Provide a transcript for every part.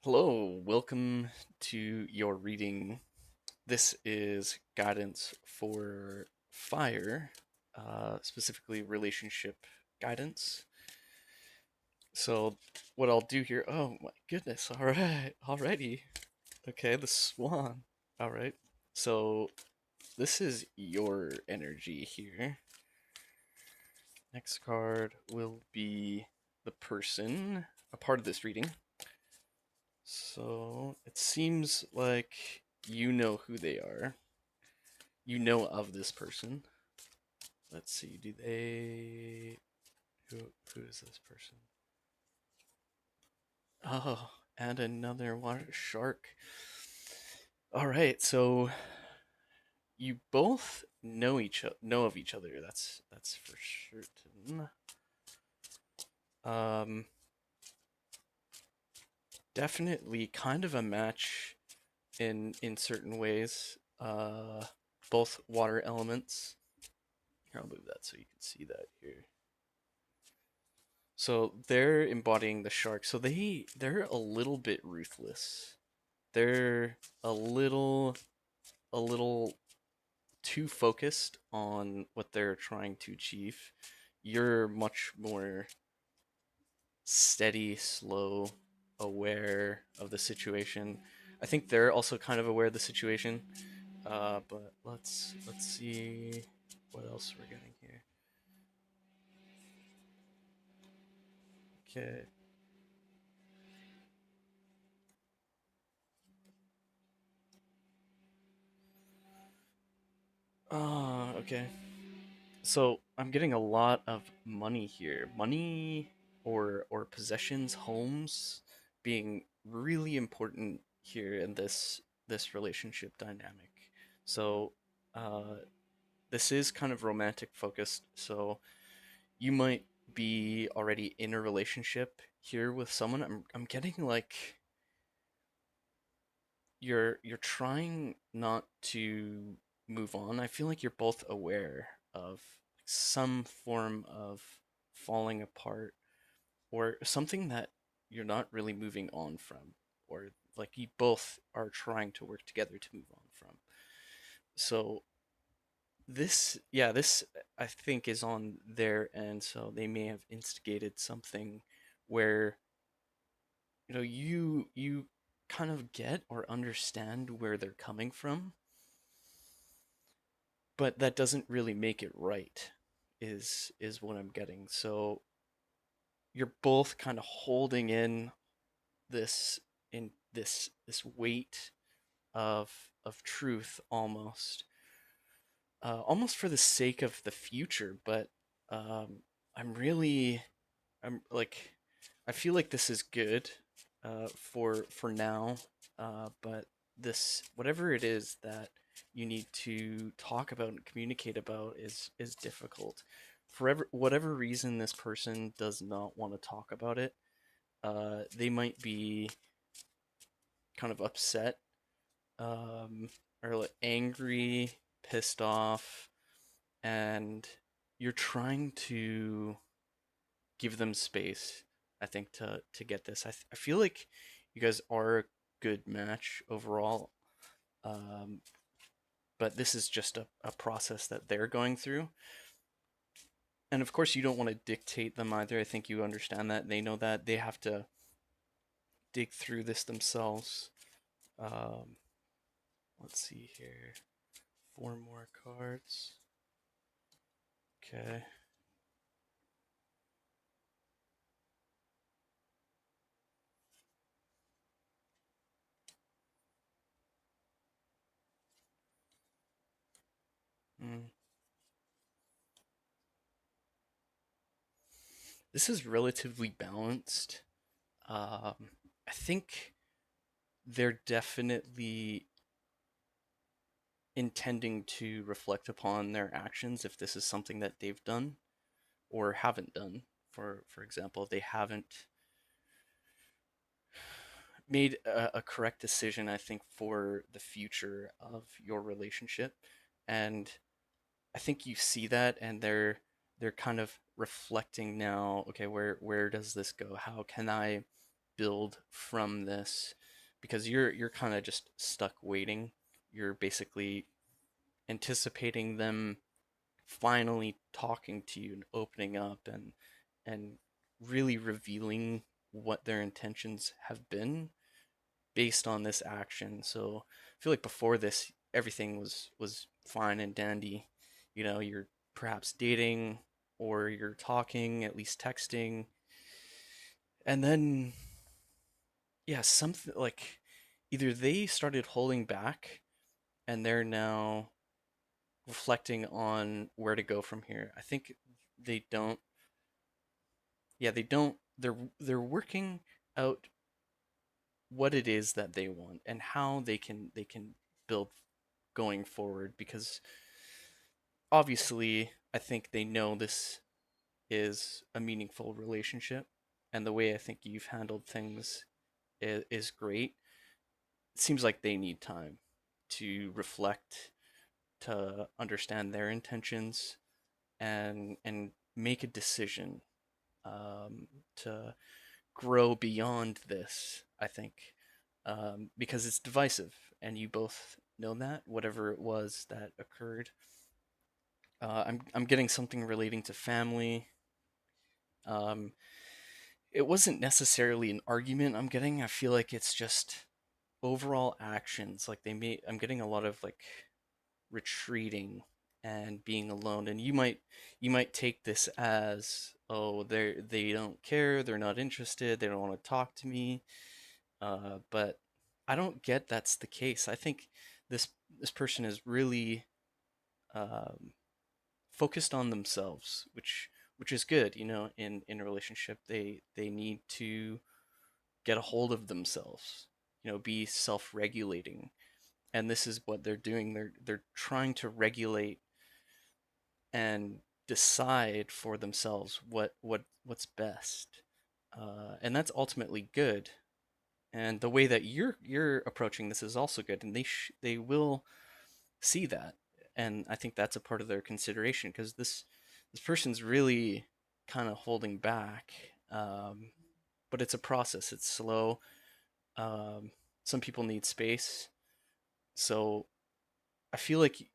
Hello, welcome to your reading. This is guidance for fire, specifically relationship guidance. So, what I'll do here, oh my goodness, all right, alrighty. Okay, the swan. All right. So, this is your energy here. Next card will be the person, a part of this reading. So it seems like you know who they are. You know of this person. Let's see. Do they? Who is this person? Oh, and another water shark. All right. So you both know of each other. That's for certain. Um, Definitely kind of a match in certain ways. Both water elements. Here, I'll move that so you can see that here. So they're embodying the shark. So they're a little bit ruthless. They're a little a little too focused on what they're trying to achieve. You're much more steady, slow, aware of the situation. I think they're also kind of aware of the situation. But let's see what else we're getting here. Okay. Okay. So I'm getting a lot of money here. Money or possessions, homes being really important here in this relationship dynamic. So uh this is kind of romantic focused. So you might be already in a relationship here with someone. I'm getting like you're trying not to move on. I feel like you're both aware of some form of falling apart or something that you're not really moving on from, or like you both are trying to work together to move on from. So this I think is on their end, so they may have instigated something where you kind of get or understand where they're coming from, but that doesn't really make it right is what I'm getting. So you're both kind of holding this in this weight of truth almost for the sake of the future, but um I'm really I'm like I feel like this is good for now, but this whatever it is that you need to talk about and communicate about is difficult. For whatever reason, this person does not want to talk about it. They might be kind of upset, um, or like angry, pissed off, and you're trying to give them space. I think to get this. I feel like you guys are a good match overall, um, but this is just a process that they're going through. And of course, you don't want to dictate them either. I think you understand that. They know that they have to dig through this themselves. Um, let's see here. Four more cards. Okay. Mm. This is relatively balanced. I think they're definitely intending to reflect upon their actions if this is something that they've done or haven't done. For example, they haven't made a correct decision, I think, for the future of your relationship. And I think you see that, and they're kind of reflecting now. Okay, where does this go? How can I build from this because you're kind of just stuck waiting. You're basically anticipating them finally talking to you and opening up and really revealing what their intentions have been based on this action. So I feel like before this, everything was fine and dandy. You know, you're perhaps dating or you're talking, at least texting, and then yeah, something like either they started holding back and they're now reflecting on where to go from here. I think they don't. Yeah, they don't. They're working out what it is that they want and how they can build going forward because obviously I think they know this is a meaningful relationship and the way I think you've handled things is great. It seems like they need time to reflect, to understand their intentions and make a decision to grow beyond this, I think, because it's divisive, and you both know that. Whatever it was that occurred, I'm getting something relating to family. Um, it wasn't necessarily an argument. I'm getting. I feel like it's just overall actions. Like they may. I'm getting a lot of like retreating and being alone, and you might take this as, oh, they don't care, they're not interested, they don't want to talk to me. But I don't get that's the case. I think this this person is really um, focused on themselves, which is good. You know, in a relationship, they need to get a hold of themselves. You know, be self-regulating, and this is what they're doing. They're trying to regulate and decide for themselves what's best, and that's ultimately good. And the way that you're approaching this is also good, and they will see that, and I think that's a part of their consideration because this person's really kind of holding back, but it's a process. It's slow. Um, some people need space, so I feel like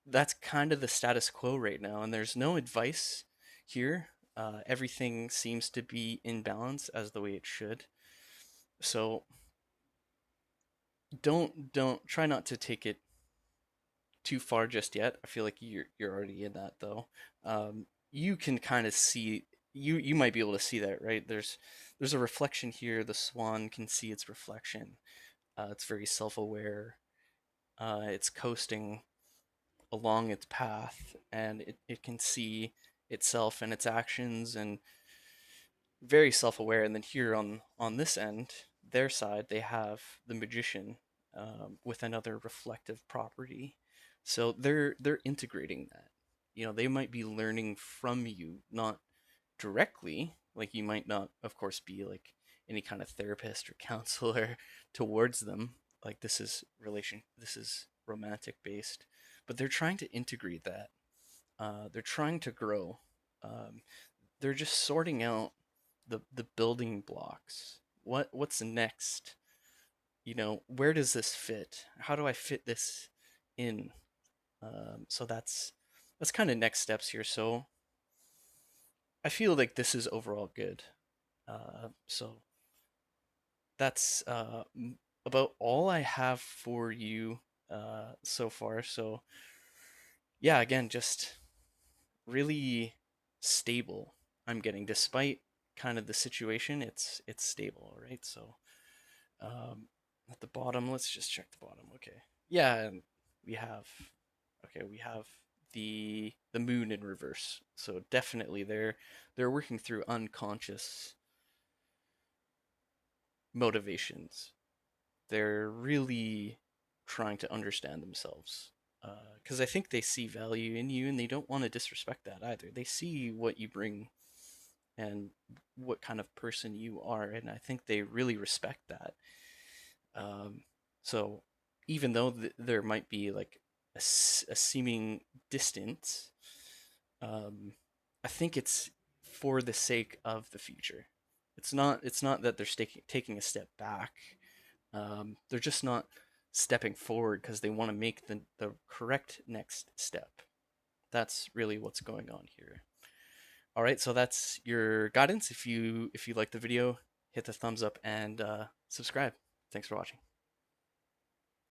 that's kind of the status quo right now, and there's no advice here. Everything seems to be in balance as the way it should. So don't try not to take it too far just yet. I feel like you're already in that though. You can kind of see you might be able to see that, right? There's a reflection here. The swan can see its reflection. It's very self-aware. It's coasting along its path, and it can see itself and its actions and very self-aware. And then here on this end, their side, they have the magician, with another reflective property. So they're integrating that. You know, they might be learning from you, not directly. Like you might not, of course, be like any kind of therapist or counselor towards them. Like this is romantic based, but they're trying to integrate that. They're trying to grow. Um, they're just sorting out the building blocks. What's next? You know, where does this fit? How do I fit this in? So that's kind of next steps here. So I feel like this is overall good. So that's about all I have for you so far. So yeah, again, just really stable. I'm getting, despite kind of the situation, it's stable, right? So at the bottom, let's just check the bottom. Okay, yeah, and we have we have the moon in reverse. So definitely they're working through unconscious motivations. They're really trying to understand themselves because I think they see value in you and they don't want to disrespect that either. They see what you bring and what kind of person you are, and I think they really respect that. Um, so even though there might be like a seeming distance, um, I think it's for the sake of the future. It's not that they're taking a step back. They're just not stepping forward because they want to make the correct next step. That's really what's going on here. All right, so that's your guidance. If you like the video, hit the thumbs up and subscribe. Thanks for watching.